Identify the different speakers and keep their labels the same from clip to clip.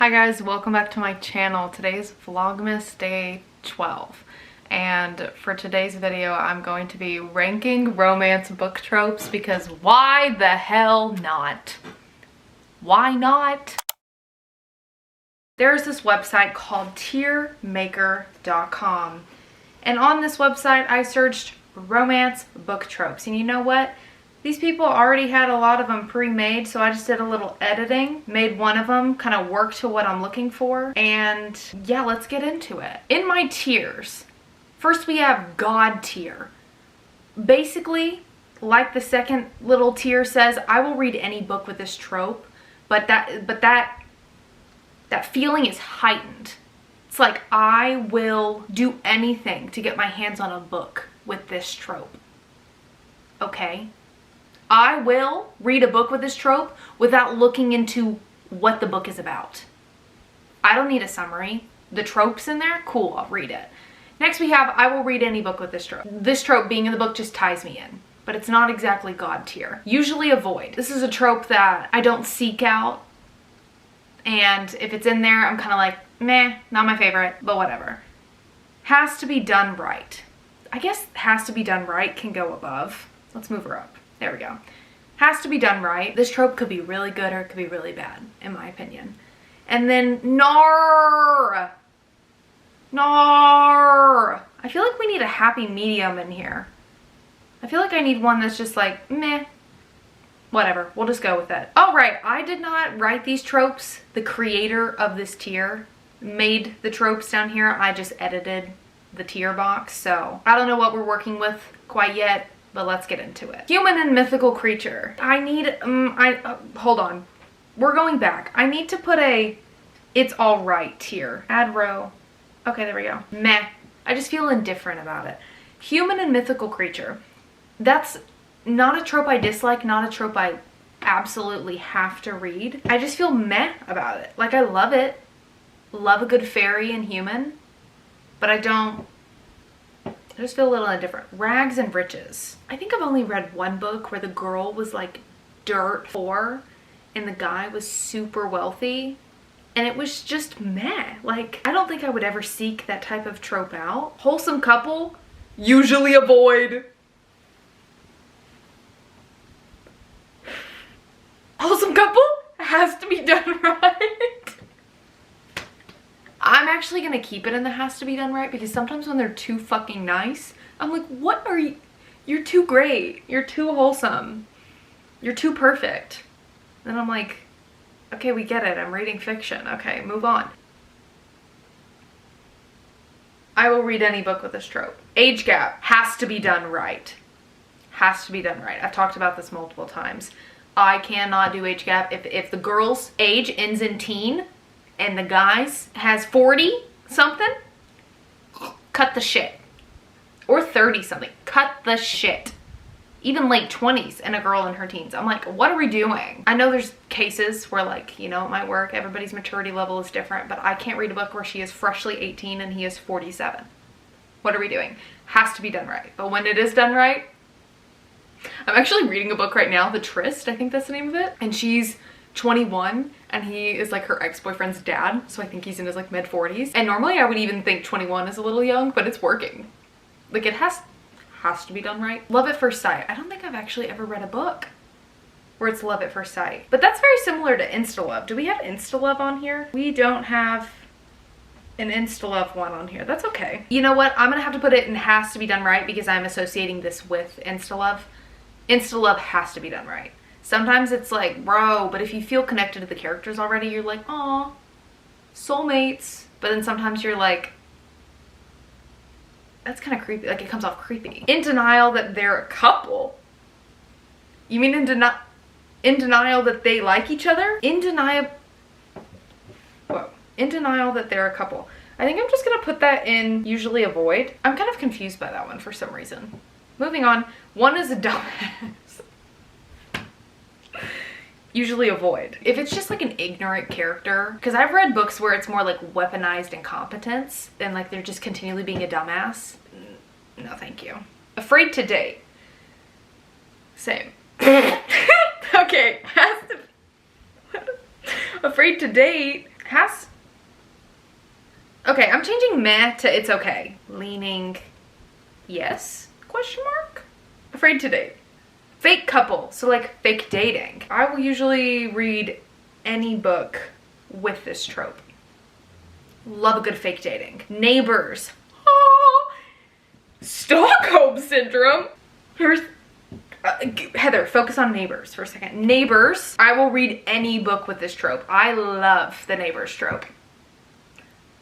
Speaker 1: Hi guys, welcome back to my channel. Today is Vlogmas day 12 and for today's video I'm going to be ranking romance book tropes because why the hell not? Why not? There's this website called tiermaker.com and on this website I searched romance book tropes, and you know what? These people already had a lot of them pre-made, so I just did a little editing, made one of them kind of work to what I'm looking for, and yeah, let's get into it. In my tiers, first we have God tier. Basically, like the second little tier says, I will read any book with this trope, but that feeling is heightened. It's like I will do anything to get my hands on a book with this trope. Okay? I will read a book with this trope without looking into what the book is about. I don't need a summary. The trope's in there, cool, I'll read it. Next we have, I will read any book with this trope. This trope being in the book just ties me in, but it's not exactly God tier. Usually avoid. This is a trope that I don't seek out, and if it's in there, I'm kind of like, meh, not my favorite, but whatever. Has to be done right. I guess has to be done right can go above. Let's move her up. There we go. Has to be done right. This trope could be really good or it could be really bad, in my opinion. And then nar. Nar. I feel like we need a happy medium in here. I feel like I need one that's just like, meh. Whatever, we'll just go with it. Oh right, I did not write these tropes. The creator of this tier made the tropes down here. I just edited the tier box, so I don't know what we're working with quite yet. But let's get into it. Human and mythical creature. I need, hold on. We're going back. I need to put a, it's all right tier. Add row. Okay, there we go. Meh. I just feel indifferent about it. Human and mythical creature. That's not a trope I dislike, not a trope I absolutely have to read. I just feel meh about it. Like, I love it. Love a good fairy and human. But I just feel a little indifferent. Rags and riches. I think I've only read one book where the girl was like dirt poor and the guy was super wealthy, and it was just meh. Like, I don't think I would ever seek that type of trope out. Wholesome couple, usually avoid. Wholesome couple has to be done right. I'm actually gonna keep it in the has to be done right because sometimes when they're too fucking nice, I'm like, what are you? You're too great. You're too wholesome. You're too perfect. Then I'm like, okay, we get it. I'm reading fiction. Okay, move on. I will read any book with this trope. Age gap has to be done right. Has to be done right. I've talked about this multiple times. I cannot do age gap. If the girl's age ends in teen, and the guy's has 40 something, cut the shit. Or 30 something, cut the shit. Even late 20s and a girl in her teens. I'm like, what are we doing? I know there's cases where, like, you know, it might work. Everybody's maturity level is different, but I can't read a book where she is freshly 18 and he is 47. What are we doing? Has to be done right. But when it is done right, I'm actually reading a book right now, The Tryst, I think that's the name of it. And she's 21 and he is like her ex-boyfriend's dad, so I think he's in his like mid-40s, and normally I would even think 21 is a little young, but it's working. Like, it has to be done right. Love at first sight. I don't think I've actually ever read a book where it's love at first sight, but that's very similar to insta-love. Do we have insta-love on here? We don't have an insta-love one on here. That's okay. You know what, I'm gonna have to put it in has to be done right because I'm associating this with insta-love. Insta-love has to be done right. Sometimes it's like, bro, but if you feel connected to the characters already, you're like, aw, soulmates. But then sometimes you're like, that's kind of creepy. Like, it comes off creepy. In denial that they're a couple. You mean in denial that they like each other? In denial that they're a couple. I think I'm just gonna put that in usually avoid. I'm kind of confused by that one for some reason. Moving on. One is a dumbass. Usually avoid. If it's just like an ignorant character, because I've read books where it's more like weaponized incompetence and like they're just continually being a dumbass. No, thank you. Afraid to date. Same. Okay, has to. Afraid to date Okay, I'm changing meh to it's okay. Leaning yes, question mark? Afraid to date. Fake couple, so like fake dating. I will usually read any book with this trope. Love a good fake dating. Neighbors. Oh, Stockholm Syndrome. Here's Heather, focus on Neighbors for a second. Neighbors. I will read any book with this trope. I love the Neighbors trope.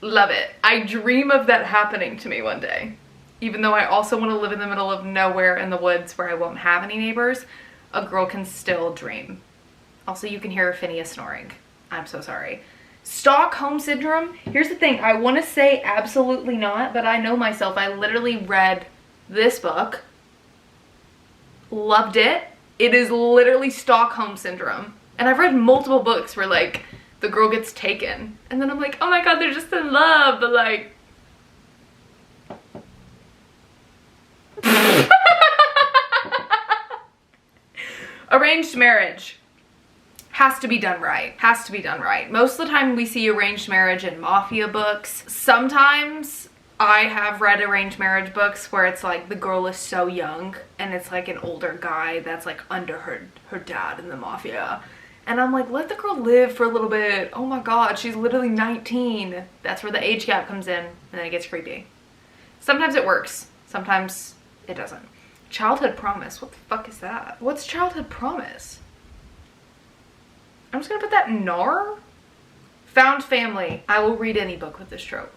Speaker 1: Love it. I dream of that happening to me one day. Even though I also want to live in the middle of nowhere in the woods where I won't have any neighbors, a girl can still dream. Also, you can hear Phineas snoring. I'm so sorry. Stockholm Syndrome. Here's the thing. I want to say absolutely not, but I know myself. I literally read this book. Loved it. It is literally Stockholm Syndrome. And I've read multiple books where like the girl gets taken and then I'm like, oh my god, they're just in love, but like arranged marriage has to be done right. Has to be done right. Most of the time we see arranged marriage in mafia books. Sometimes I have read arranged marriage books where it's like the girl is so young and it's like an older guy that's like under her dad in the mafia. And I'm like, let the girl live for a little bit. Oh my god, she's literally 19. That's where the age gap comes in and then it gets creepy. Sometimes it works. Sometimes it doesn't. Childhood promise. What the fuck is that? What's childhood promise? I'm just gonna put that in NAR. Found family. I will read any book with this trope.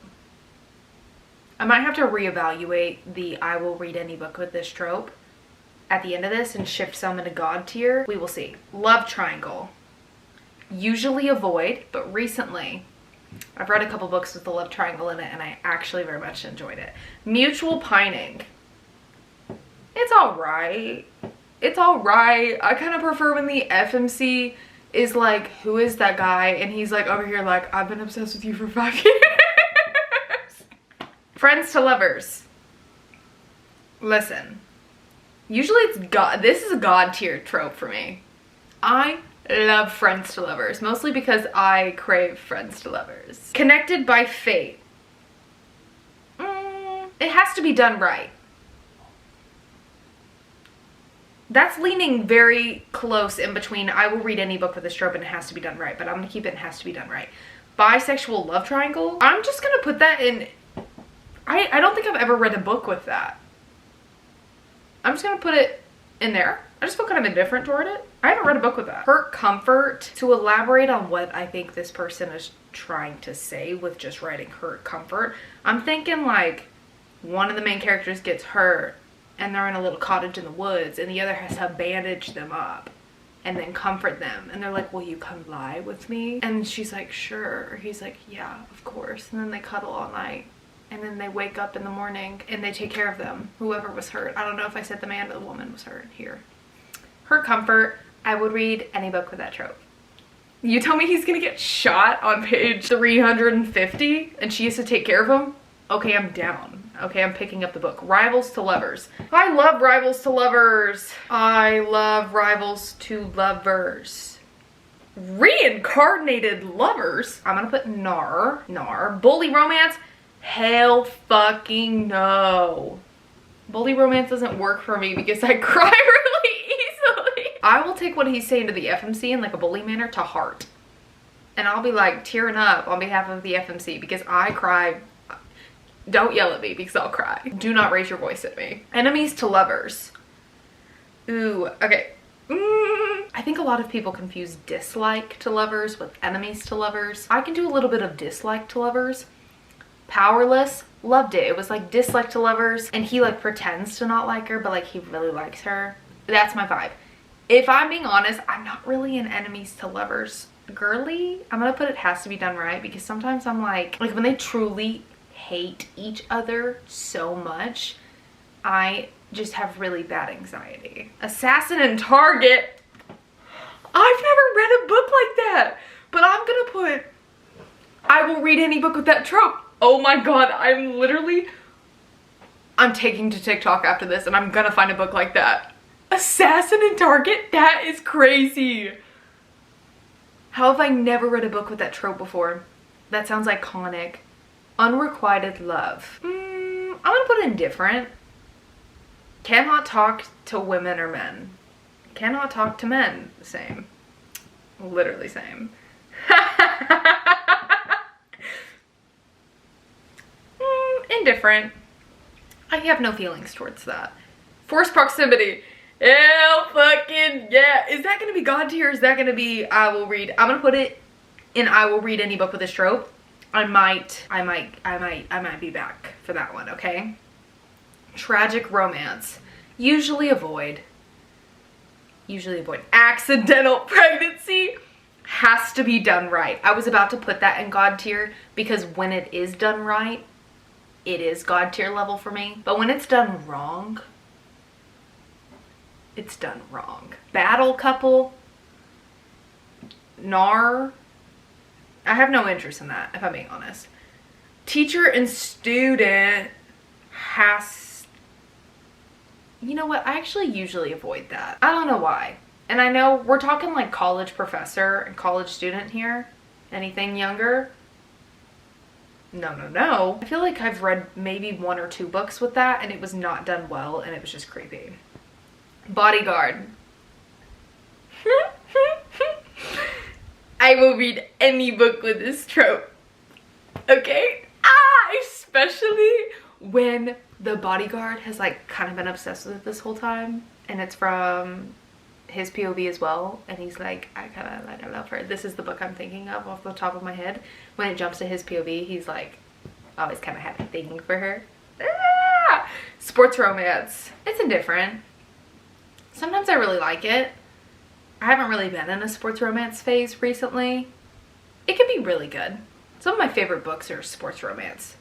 Speaker 1: I might have to reevaluate the I will read any book with this trope at the end of this and shift some into God tier. We will see. Love triangle. Usually avoid, but recently I've read a couple books with the love triangle in it and I actually very much enjoyed it. Mutual pining. It's alright. It's alright. I kind of prefer when the FMC is like, who is that guy? And he's like over here like, I've been obsessed with you for 5 years. Friends to lovers. Listen. Usually it's God. This is a God tier trope for me. I love friends to lovers, mostly because I crave friends to lovers. Connected by fate. It has to be done right. That's leaning very close in between I will read any book with this trope and it has to be done right, but I'm gonna keep it has to be done right. Bisexual love triangle. I'm just gonna put that in. I don't think I've ever read a book with that. I'm just gonna put it in there. I just feel kind of indifferent toward it. I haven't read a book with that. Hurt comfort. To elaborate on what I think this person is trying to say with just writing hurt comfort, I'm thinking like one of the main characters gets hurt and they're in a little cottage in the woods and the other has to bandage them up and then comfort them. And they're like, will you come lie with me? And she's like, sure. He's like, yeah, of course. And then they cuddle all night. And then they wake up in the morning and they take care of them, whoever was hurt. I don't know if I said the man or the woman was hurt here. Her comfort. I would read any book with that trope. You tell me he's gonna get shot on page 350 and she has to take care of him? Okay, I'm down. Okay, I'm picking up the book. Rivals to lovers. I love rivals to lovers. I love rivals to lovers. Reincarnated lovers. I'm gonna put NAR. NAR. Bully romance. Hell fucking no. Bully romance doesn't work for me because I cry really easily. I will take what he's saying to the FMC in like a bully manner to heart. And I'll be like tearing up on behalf of the FMC because I cry. Don't yell at me because I'll cry. Do not raise your voice at me. Enemies to lovers. Ooh, okay. I think a lot of people confuse dislike to lovers with enemies to lovers. I can do a little bit of dislike to lovers. Powerless, loved it. It was like dislike to lovers and he like pretends to not like her but like he really likes her. That's my vibe. If I'm being honest, I'm not really an enemies to lovers girly. I'm gonna put it has to be done right because sometimes I'm like when they truly hate each other so much, I just have really bad anxiety. Assassin and target. I've never read a book like that, but I'm gonna put I will read any book with that trope. Oh my god, I'm taking to TikTok after this and I'm gonna find a book like that. Assassin and target? That is crazy. How have I never read a book with that trope before? That sounds iconic. Unrequited love. I'm gonna put indifferent. Cannot talk to women or men. Cannot talk to men. Same. Literally same. Indifferent. I have no feelings towards that. Forced proximity. Hell fucking yeah. Is that gonna be God tier? Is that gonna be I will read? I'm gonna put it in I will read any book with this trope. I might be back for that one, okay? Tragic romance. Usually avoid. Usually avoid. Accidental pregnancy has to be done right. I was about to put that in God tier because when it is done right, it is God tier level for me. But when it's done wrong, it's done wrong. Battle couple. Nar. I have no interest in that, if I'm being honest. Teacher and student has... You know what? I actually usually avoid that. I don't know why. And I know we're talking like college professor and college student here. Anything younger? No. I feel like I've read maybe 1 or 2 books with that and it was not done well and it was just creepy. Bodyguard. I will read any book with this trope. Okay? Especially when the bodyguard has like kind of been obsessed with it this whole time and it's from his POV as well and he's like, I love her. This is the book I'm thinking of off the top of my head. When it jumps to his POV, he's like always kind of had a thing for her. Sports romance. It's indifferent. Sometimes I really like it. I haven't really been in a sports romance phase recently. It can be really good. Some of my favorite books are sports romance.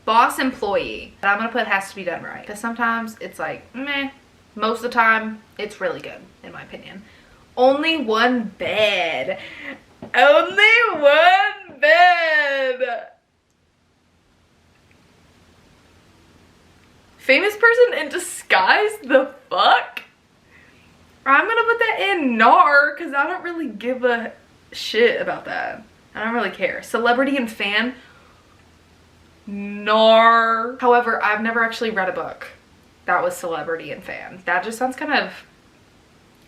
Speaker 1: Boss employee. And I'm gonna put has to be done right. Because sometimes it's like, meh. Most of the time, it's really good, in my opinion. Only one bed. Only one bed. Famous person in disguise? The fuck? I'm gonna put that in Nar because I don't really give a shit about that. I don't really care. Celebrity and fan? Nar. However, I've never actually read a book that was celebrity and fan. That just sounds kind of...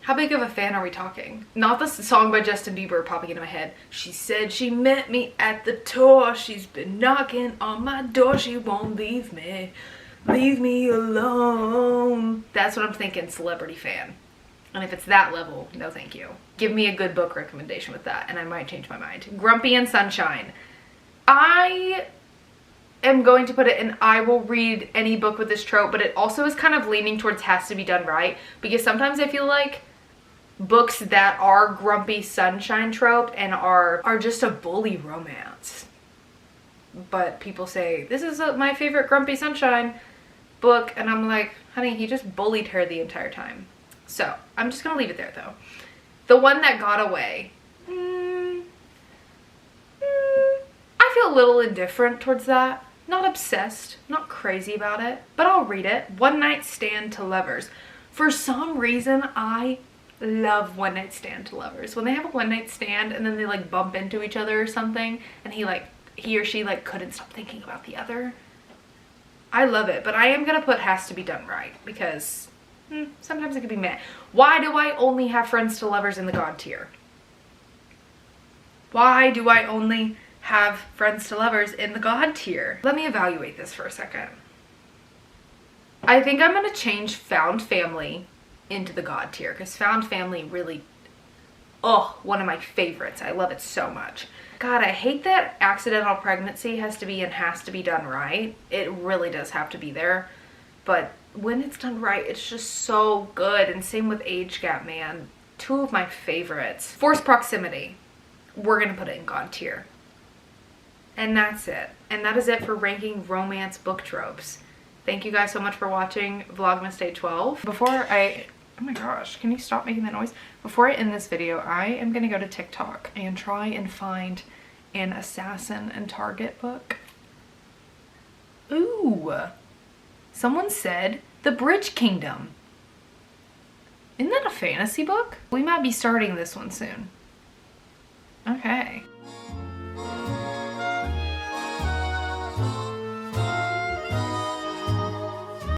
Speaker 1: How big of a fan are we talking? Not the song by Justin Bieber popping into my head. She said she met me at the tour. She's been knocking on my door. She won't leave me. Leave me alone. That's what I'm thinking, celebrity fan. And if it's that level, no thank you. Give me a good book recommendation with that and I might change my mind. Grumpy and Sunshine. I am going to put it in I will read any book with this trope, but it also is kind of leaning towards has to be done right because sometimes I feel like books that are grumpy sunshine trope and are just a bully romance. But people say, this is my favorite grumpy sunshine book and I'm like, honey, he just bullied her the entire time. So, I'm just gonna leave it there though. The One That Got Away. I feel a little indifferent towards that. Not obsessed, not crazy about it, but I'll read it. One Night Stand to Lovers. For some reason, I love One Night Stand to Lovers. When they have a one night stand and then they like bump into each other or something and he or she like couldn't stop thinking about the other. I love it, but I am gonna put has to be done right because sometimes it can be meh. Why do I only have friends to lovers in the God tier? Why do I only have friends to lovers in the God tier? Let me evaluate this for a second. I think I'm gonna change found family into the God tier because found family really, one of my favorites. I love it so much. God, I hate that accidental pregnancy has to be and has to be done right. It really does have to be there, but when it's done right, it's just so good. And same with age gap, man. 2 of my favorites. Forced proximity. We're gonna put it in God tier. And that's it. And that is it for ranking romance book tropes. Thank you guys so much for watching Vlogmas Day 12. Oh my gosh, can you stop making that noise? Before I end this video, I am gonna go to TikTok and try and find an Assassin and Target book. Ooh. Someone said The Bridge Kingdom. Isn't that a fantasy book? We might be starting this one soon. Okay.